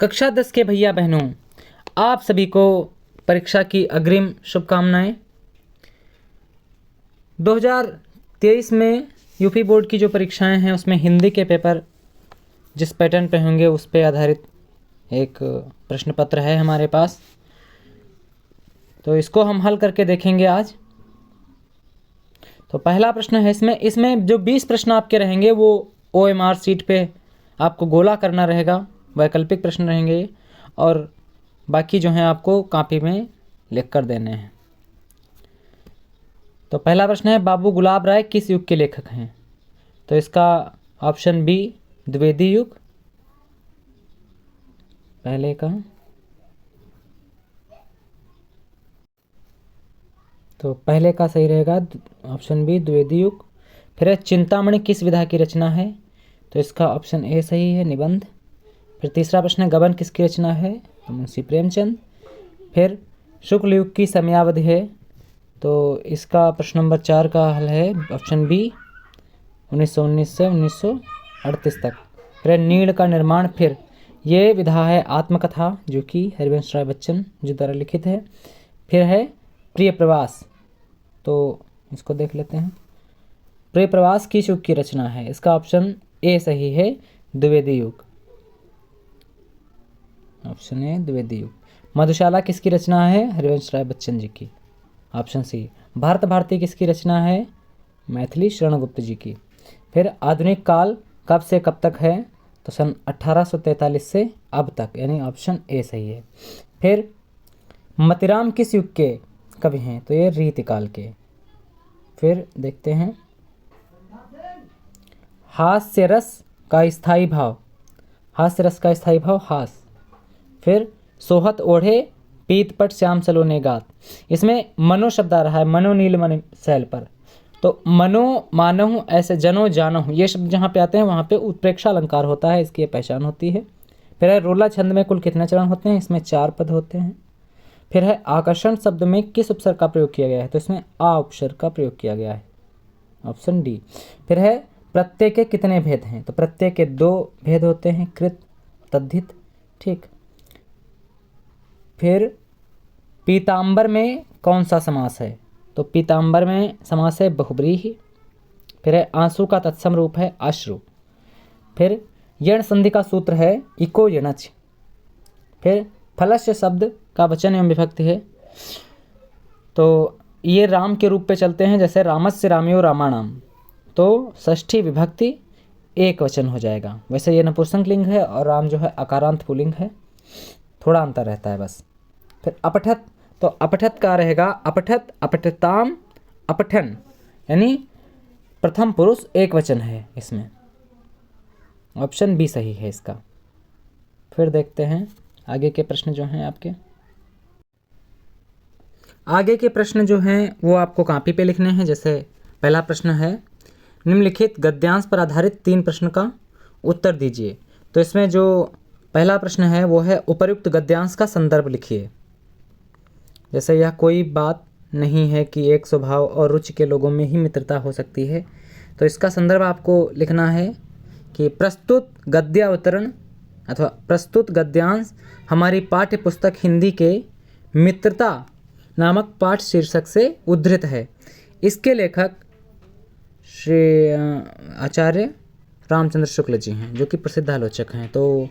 कक्षा 10 के भैया बहनों, आप सभी को परीक्षा की अग्रिम शुभकामनाएं। 2023 में यूपी बोर्ड की जो परीक्षाएं हैं उसमें हिंदी के पेपर जिस पैटर्न पे होंगे उस पे आधारित एक प्रश्न पत्र है हमारे पास, तो इसको हम हल करके देखेंगे आज। तो पहला प्रश्न है इसमें जो 20 प्रश्न आपके रहेंगे वो OMR सीट पे आपको गोला करना रहेगा, वैकल्पिक प्रश्न रहेंगे और बाकी जो हैं आपको कॉपी में लिख कर देने हैं। तो पहला प्रश्न है, बाबू गुलाब राय किस युग के लेखक हैं? तो इसका ऑप्शन बी द्विवेदी युग, पहले का। तो पहले का सही रहेगा ऑप्शन बी द्विवेदी युग। फिर है, चिंतामणि किस विधा की रचना है? तो इसका ऑप्शन ए सही है, निबंध। फिर तीसरा प्रश्न है, गबन किसकी रचना है? तो मुंशी प्रेमचंद। फिर शुक्ल युग की समयावधि है? तो इसका प्रश्न नंबर 4 का हल है ऑप्शन बी 1919 से 1938 तक। फिर नीड़ का निर्माण, फिर ये विधा है आत्मकथा जो कि हरिवंश राय बच्चन जी द्वारा लिखित है। फिर है प्रिय प्रवास, तो इसको देख लेते हैं। प्रिय प्रवास किस युग की रचना है? इसका ऑप्शन ए सही है, द्विवेदी युग, ऑप्शन ए द्विवेदी युग। मधुशाला किसकी रचना है? हरिवंश राय बच्चन जी की, ऑप्शन सी। भारत भारती किसकी रचना है? मैथिली शरण गुप्त जी की। फिर आधुनिक काल कब से कब तक है? तो सन 1843 से अब तक, यानी ऑप्शन ए सही है। फिर मतिराम किस युग के कवि हैं? तो ये रीतिकाल के। फिर देखते हैं, हास्य रस का स्थायी भाव, हास्य रस का स्थायी भाव हास। फिर सोहत ओढ़े पीतपट श्याम सलोने गात, इसमें मनो शब्द आ रहा है, मनो नील मन शैल पर। तो मनो मानहु ऐसे जनो जानहु, ये शब्द जहाँ पे आते हैं वहाँ पे उत्प्रेक्षा अलंकार होता है, इसकी ये पहचान होती है। फिर है, रोला छंद में कुल कितने चरण होते हैं? इसमें 4 पद होते हैं। फिर है, आकर्षण शब्द में किस उपसर्ग का प्रयोग किया गया है? तो इसमें आ उपसर्ग का प्रयोग किया गया है, ऑप्शन डी। फिर है, प्रत्यय के कितने भेद हैं? तो प्रत्यय के 2 भेद होते हैं, कृत तद्धित, ठीक। फिर पीताम्बर में कौन सा समास है? तो पीताम्बर में समास है बहुब्रीहि। फिर है, आंसू का तत्सम रूप है अश्रु। फिर यण संधि का सूत्र है इको यणच। फिर फलस्य शब्द का वचन एवं विभक्ति है, तो ये राम के रूप पे चलते हैं, जैसे रामस्य रामयो रामाणाम, तो षष्ठी विभक्ति एक वचन हो जाएगा। वैसे ये नपुंसक लिंग है और राम जो है अकारांत पुल्लिंग है, थोड़ा अंतर रहता है बस। फिर अपठत, तो अपठत का रहेगा अपठत अपठताम अपठन, यानी प्रथम पुरुष एक वचन है इसमें, ऑप्शन बी सही है इसका। फिर देखते हैं आगे के प्रश्न जो हैं आपके। आगे के प्रश्न जो हैं वो आपको कॉपी पे लिखने हैं। जैसे पहला प्रश्न है, निम्नलिखित गद्यांश पर आधारित 3 प्रश्न का उत्तर दीजिए। तो इसमें जो पहला प्रश्न है वो है, उपर्युक्त गद्यांश का संदर्भ लिखिए। जैसे यह कोई बात नहीं है कि एक स्वभाव और रुचि के लोगों में ही मित्रता हो सकती है, तो इसका संदर्भ आपको लिखना है कि प्रस्तुत गद्यावतरण अथवा प्रस्तुत गद्यांश हमारी पाठ्य पुस्तक हिंदी के मित्रता नामक पाठ शीर्षक से उद्धृत है। इसके लेखक श्री आचार्य रामचंद्र शुक्ल जी हैं जो कि प्रसिद्ध आलोचक हैं। तो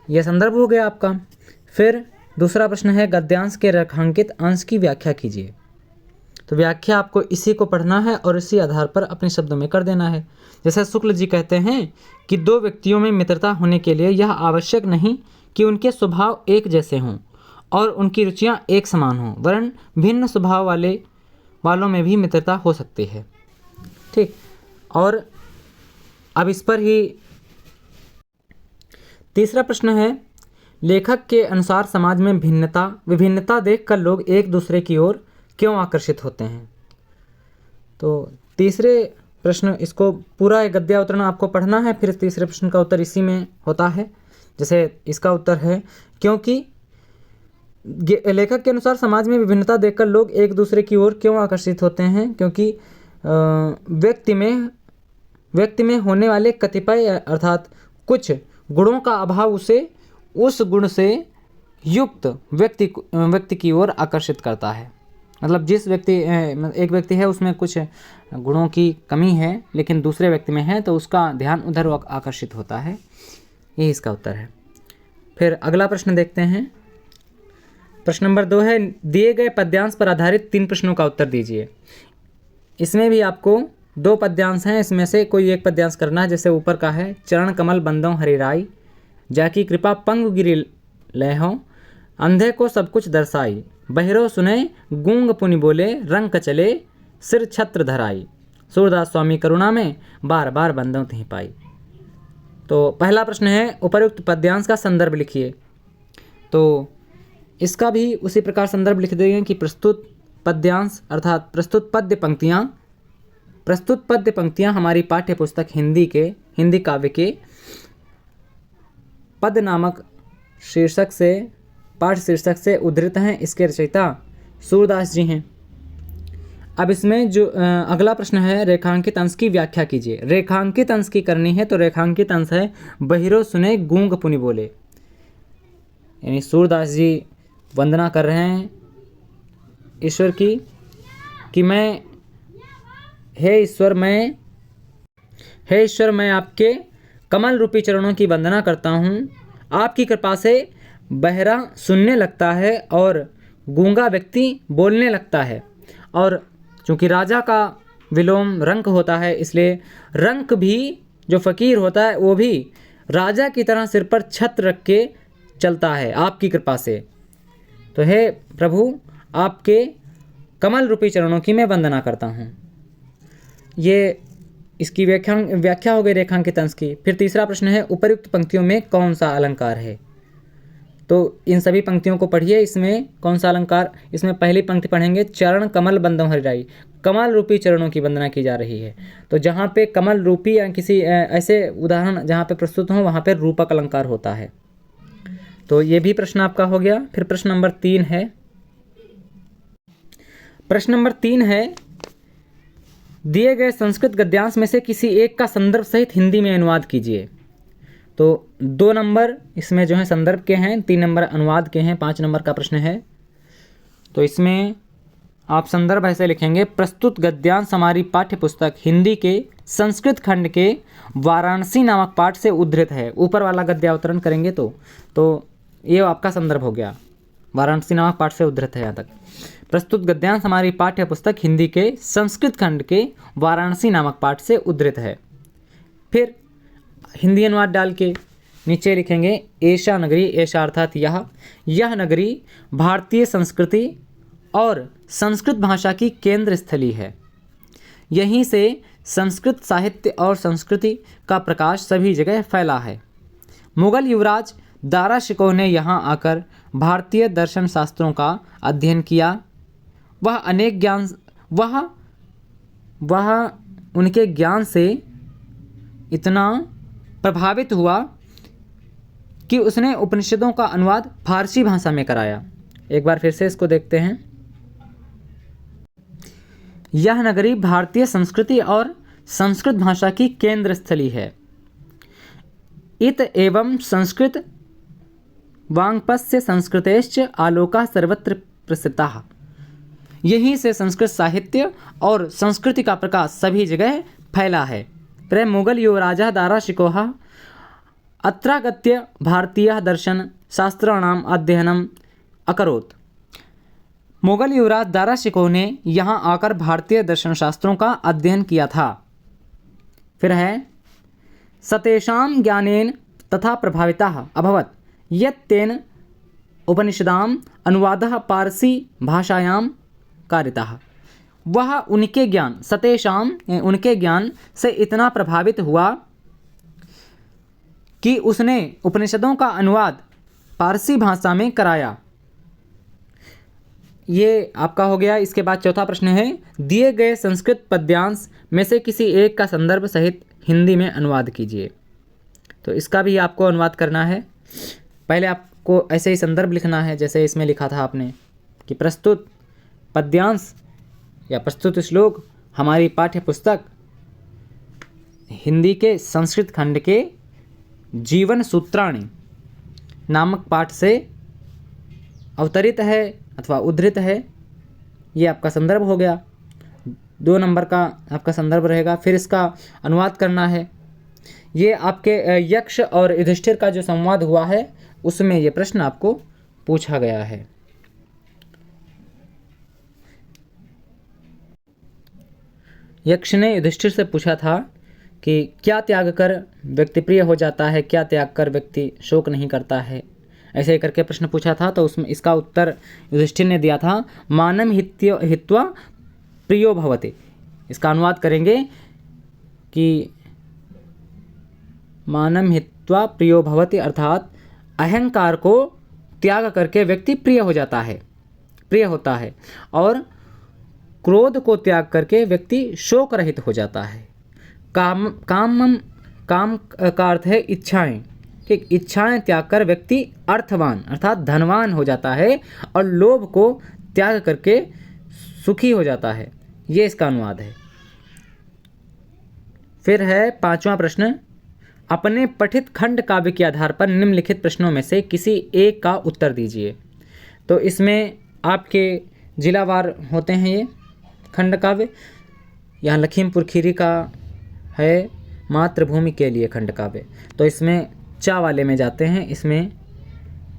यह संदर्भ हो गया आपका। फिर दूसरा प्रश्न है, गद्यांश के रेखांकित अंश की व्याख्या कीजिए। तो व्याख्या आपको इसी को पढ़ना है और इसी आधार पर अपने शब्दों में कर देना है। जैसे शुक्ल जी कहते हैं कि 2 व्यक्तियों में मित्रता होने के लिए यह आवश्यक नहीं कि उनके स्वभाव एक जैसे हों और उनकी रुचियां एक समान हों, वरन भिन्न स्वभाव वालों में भी मित्रता हो सकती है, ठीक। और अब इस पर ही तीसरा प्रश्न है, लेखक के अनुसार समाज में विभिन्नता देखकर लोग एक दूसरे की ओर क्यों आकर्षित होते हैं? तो तीसरे प्रश्न, इसको पूरा एक गद्यावतरण आपको पढ़ना है, फिर तीसरे प्रश्न का उत्तर इसी में होता है। जैसे इसका उत्तर है, क्योंकि लेखक के अनुसार समाज में विभिन्नता देखकर लोग एक दूसरे की ओर क्यों आकर्षित होते हैं? क्योंकि व्यक्ति में होने वाले कतिपय अर्थात कुछ गुणों का अभाव उसे उस गुण से युक्त व्यक्ति की ओर आकर्षित करता है। मतलब जिस व्यक्ति एक व्यक्ति है उसमें कुछ गुणों की कमी है लेकिन दूसरे व्यक्ति में है तो उसका ध्यान उधर आकर्षित होता है। यही इसका उत्तर है। फिर अगला प्रश्न देखते हैं। प्रश्न नंबर 2 है, दिए गए पद्यांश पर आधारित 3 प्रश्नों का उत्तर दीजिए। इसमें भी आपको 2 पद्यांश हैं, इसमें से कोई एक पद्यांश करना है। जैसे ऊपर का है, चरण कमल बंदों हरिराई, जाकी कृपा पंगु गिरी लहो, अंधे को सब कुछ दर्शाई, बहिरो सुने गूंग पुनि बोले, रंग चले सिर छत्र धराई, सूरदास स्वामी करुणा में बार बार बंदों तिहि पाई। तो पहला प्रश्न है, उपर्युक्त पद्यांश का संदर्भ लिखिए। तो इसका भी उसी प्रकार संदर्भ लिख देंगे कि प्रस्तुत पद्यांश अर्थात प्रस्तुत पद्य पंक्तियाँ हमारी पाठ्य पुस्तक हिंदी काव्य के पद नामक पाठ शीर्षक से उद्धृत हैं। इसके रचयिता सूरदास जी हैं। अब इसमें जो अगला प्रश्न है, रेखांकित अंश की व्याख्या कीजिए। रेखांकित अंश की करनी है तो रेखांकित अंश है, बहिरो सुने गूंग पुनि बोले। यानी सूरदास जी वंदना कर रहे हैं ईश्वर की कि हे ईश्वर मैं आपके कमल रूपी चरणों की वंदना करता हूँ। आपकी कृपा से बहरा सुनने लगता है और गूंगा व्यक्ति बोलने लगता है। और चूँकि राजा का विलोम रंक होता है, इसलिए रंक भी जो फ़कीर होता है वो भी राजा की तरह सिर पर छत्र रख के चलता है आपकी कृपा से। तो हे प्रभु, आपके कमल रूपी चरणों की मैं वंदना करता हूँ। ये इसकी व्याख्या हो गई रेखांकित अंश की। फिर तीसरा प्रश्न है, उपर्युक्त पंक्तियों में कौन सा अलंकार है। तो इन सभी पंक्तियों को पढ़िए। इसमें कौन सा अलंकार, इसमें पहली पंक्ति पढ़ेंगे, चरण कमल बंदों हरिराई, कमल रूपी चरणों की वंदना की जा रही है। तो जहाँ पे कमल रूपी या किसी ऐसे उदाहरण जहाँ पे प्रस्तुत हों वहाँ पे रूपक अलंकार होता है। तो ये भी प्रश्न आपका हो गया। फिर प्रश्न नंबर 3 है। प्रश्न नंबर 3 है, दिए गए संस्कृत गद्यांश में से किसी एक का संदर्भ सहित हिंदी में अनुवाद कीजिए। तो 2 नंबर इसमें जो है संदर्भ के हैं, 3 नंबर अनुवाद के हैं, 5 नंबर का प्रश्न है। तो इसमें आप संदर्भ ऐसे लिखेंगे, प्रस्तुत गद्यांश हमारी पाठ्य पुस्तक हिंदी के संस्कृत खंड के वाराणसी नामक पाठ से उद्धृत है। ऊपर वाला गद्यावतरण करेंगे तो ये आपका संदर्भ हो गया, वाराणसी नामक पाठ से उद्धृत है। यहाँ तक प्रस्तुत गद्यांश हमारी पाठ्य पुस्तक हिंदी के संस्कृत खंड के वाराणसी नामक पाठ से उद्धृत है। फिर हिंदी अनुवाद डाल के नीचे लिखेंगे, एषा नगरी, एषा अर्थात यह नगरी भारतीय संस्कृति और संस्कृत भाषा की केंद्र स्थली है। यहीं से संस्कृत साहित्य और संस्कृति का प्रकाश सभी जगह फैला है। मुगल युवराज दारा शिकोह ने यहाँ आकर भारतीय दर्शन शास्त्रों का अध्ययन किया। वह उनके ज्ञान से इतना प्रभावित हुआ कि उसने उपनिषदों का अनुवाद फारसी भाषा में कराया। एक बार फिर से इसको देखते हैं। यह नगरी भारतीय संस्कृति और संस्कृत भाषा की केंद्र स्थली है। इत एवं संस्कृत वाङ्पस्य संस्कृतेश्च आलोका सर्वत्र प्रसृता। यहीं से संस्कृत साहित्य और संस्कृति का प्रकाश सभी जगह फैला है। फिर मुगल युवराजा दारा शिकोह अत्रागत्य भारतीय दर्शन शास्त्राणाम अध्ययनम अकरोत्। मुगल युवराज दारा शिकोह ने यहाँ आकर भारतीय दर्शन शास्त्रों का अध्ययन किया था। फिर है, सतेषां ज्ञानेन तथा प्रभाविताः अभवत् यत्तेन उपनिषदाम अनुवादः पारसी भाषायां कारितः। वह उनके ज्ञान से इतना प्रभावित हुआ कि उसने उपनिषदों का अनुवाद पारसी भाषा में कराया। ये आपका हो गया। इसके बाद चौथा प्रश्न है, दिए गए संस्कृत पद्यांश में से किसी एक का संदर्भ सहित हिंदी में अनुवाद कीजिए। तो इसका भी आपको अनुवाद करना है। पहले आपको ऐसे ही संदर्भ लिखना है जैसे इसमें लिखा था आपने कि प्रस्तुत पद्यांश या प्रस्तुत श्लोक हमारी पाठ्य पुस्तक हिंदी के संस्कृत खंड के जीवन सूत्राणि नामक पाठ से अवतरित है अथवा उद्धृत है। ये आपका संदर्भ हो गया, 2 नंबर का आपका संदर्भ रहेगा। फिर इसका अनुवाद करना है। ये आपके यक्ष और युधिष्ठिर का जो संवाद हुआ है उसमें ये प्रश्न आपको पूछा गया है। यक्ष ने युधिष्ठिर से पूछा था कि क्या त्याग कर व्यक्ति प्रिय हो जाता है, क्या त्याग कर व्यक्ति शोक नहीं करता है, ऐसे ही करके प्रश्न पूछा था। तो उसमें इसका उत्तर युधिष्ठिर ने दिया था मानम हित्वा प्रियो भवति। इसका अनुवाद करेंगे कि मानम हित्वा प्रियो भवति अर्थात अहंकार को त्याग करके व्यक्ति प्रिय हो जाता है, प्रिय होता है, और क्रोध को त्याग करके व्यक्ति शोक रहित हो जाता है। काम का अर्थ है इच्छाएं, ठीक। इच्छाएं त्याग कर व्यक्ति अर्थवान अर्थात धनवान हो जाता है और लोभ को त्याग करके सुखी हो जाता है। ये इसका अनुवाद है। फिर है 5वां प्रश्न, अपने पठित खंड काव्य के आधार पर निम्नलिखित प्रश्नों में से किसी एक का उत्तर दीजिए। तो इसमें आपके जिलावार होते हैं ये खंड काव्य। यहाँ लखीमपुर खीरी का है मातृभूमि के लिए खंड काव्य, तो इसमें चा वाले में जाते हैं। इसमें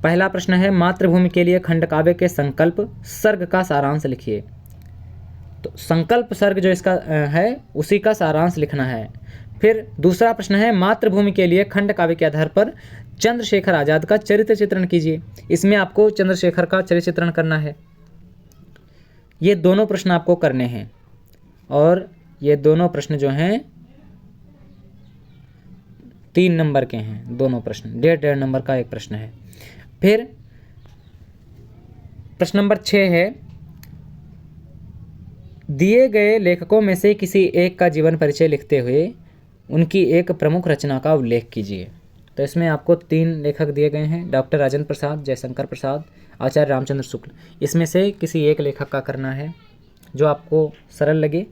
पहला प्रश्न है मातृभूमि के लिए खंड काव्य के संकल्प सर्ग का सारांश लिखिए। तो संकल्प सर्ग जो इसका है उसी का सारांश लिखना है। फिर दूसरा प्रश्न है मातृभूमि के लिए खंड काव्य के आधार पर चंद्रशेखर आज़ाद का चरित्र चित्रण कीजिए। इसमें आपको चंद्रशेखर का चरित्र चित्रण करना है। ये दोनों प्रश्न आपको करने हैं और ये दोनों प्रश्न जो हैं 3 नंबर के हैं, दोनों प्रश्न 1.5 नंबर का एक प्रश्न है। फिर प्रश्न नंबर 6 है, दिए गए लेखकों में से किसी एक का जीवन परिचय लिखते हुए उनकी एक प्रमुख रचना का उल्लेख कीजिए। तो इसमें आपको 3 लेखक दिए गए हैं, डॉक्टर राजेंद्र प्रसाद, जयशंकर प्रसाद, आचार्य रामचंद्र शुक्ल। इसमें से किसी एक लेखक का करना है जो आपको सरल लगे।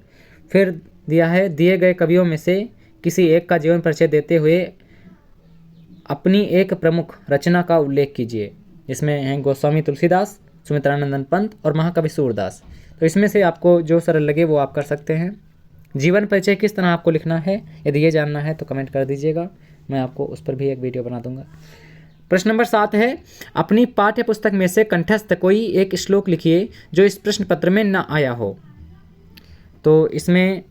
फिर दिया है दिए गए कवियों में से किसी एक का जीवन परिचय देते हुए अपनी एक प्रमुख रचना का उल्लेख कीजिए। इसमें हैं गोस्वामी तुलसीदास, सुमित्रानंदन पंत और महाकवि सूरदास। तो इसमें से आपको जो सरल लगे वो आप कर सकते हैं। जीवन परिचय किस तरह आपको लिखना है यदि ये जानना है तो कमेंट कर दीजिएगा, मैं आपको उस पर भी एक वीडियो बना दूंगा। प्रश्न नंबर 7 है, अपनी पाठ्य पुस्तक में से कंठस्थ कोई एक श्लोक लिखिए जो इस प्रश्न पत्र में न आया हो। तो इसमें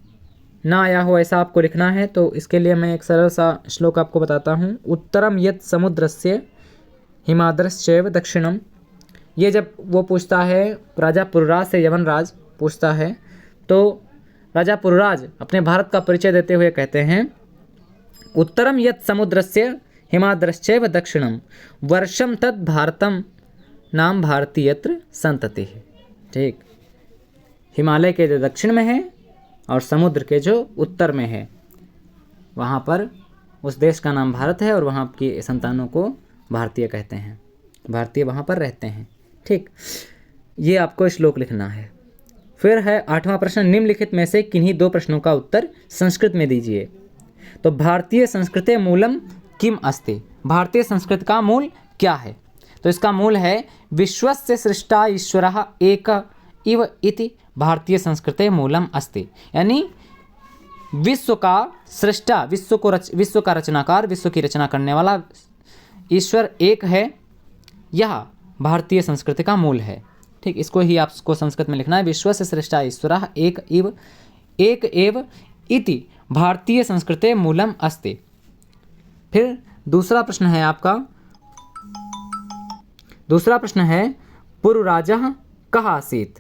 ना आया हो ऐसा आपको लिखना है। तो इसके लिए मैं एक सरल सा श्लोक आपको बताता हूँ। उत्तरम यत् समुद्रस्य हिमाद्रश्चैव दक्षिणम। ये जब वो पूछता है राजा पुरुराज से, यवनराज पूछता है, तो राजा पुरुराज अपने भारत का परिचय देते हुए कहते हैं उत्तरम यत् समुद्रस्य हिमाद्रश्चैव दक्षिणम वर्षम तद भारतम नाम भारतीयत्र संतति। ठीक, हिमालय के जो दक्षिण में है और समुद्र के जो उत्तर में है वहाँ पर उस देश का नाम भारत है और वहाँ की संतानों को भारतीय कहते हैं, भारतीय वहाँ पर रहते हैं। ठीक, ये आपको श्लोक लिखना है। फिर है 8वां प्रश्न, निम्नलिखित में से किन्हीं 2 प्रश्नों का उत्तर संस्कृत में दीजिए। तो भारतीय संस्कृते मूलम किम अस्ति। भारतीय संस्कृत का मूल क्या है? तो इसका मूल है विश्वस्य सृष्टा ईश्वरः एक इव इति भारतीय संस्कृते मूलम अस्ति। यानी विश्व का सृष्टा, विश्व का रचनाकार, विश्व की रचना करने वाला ईश्वर एक है, यह भारतीय संस्कृति का मूल है। ठीक, इसको ही आपको संस्कृत में लिखना है, विश्वस्य सृष्टा ईश्वरः एक एव इति भारतीय संस्कृते मूलम अस्ति। फिर दूसरा प्रश्न है आपका, दूसरा प्रश्न है पुरुराजः कः आसीत्।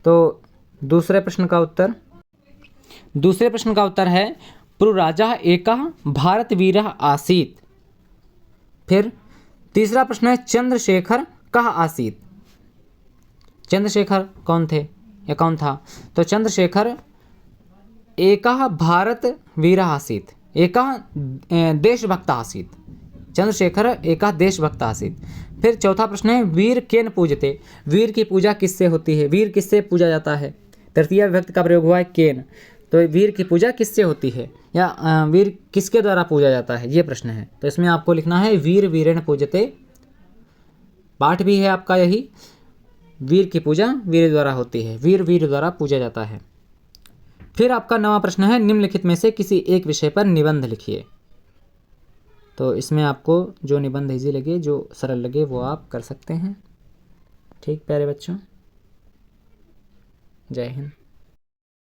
तो दूसरे प्रश्न का उत्तर है पुरुराजः एकः भारतवीरः आसीत्। फिर तीसरा प्रश्न है चंद्रशेखर कः आसीत्। चंद्रशेखर कौन थे या कौन था? तो चंद्रशेखर एकः भारतवीरः आसीत्, एकः देशभक्तः आसीत्। चंद्रशेखर एकः देशभक्तः आसीत्। फिर चौथा प्रश्न है वीर केन पूजते। वीर की पूजा किससे होती है? वीर किससे पूजा जाता है? तृतीया विभक्ति का प्रयोग हुआ है केन। तो वीर की पूजा किससे होती है? या वीर किसके द्वारा पूजा जाता है, ये प्रश्न है। तो इसमें आपको लिखना है वीर वीरेण पूजते। पाठ भी है आपका यही, वीर की पूजा वीर द्वारा होती है, वीर वीर द्वारा पूजा जाता है। फिर आपका 9वां प्रश्न है निम्नलिखित में से किसी एक विषय पर निबंध लिखिए। तो इसमें आपको जो निबंध इजी लगे, जो सरल लगे, वो आप कर सकते हैं। ठीक प्यारे बच्चों, जय हिंद।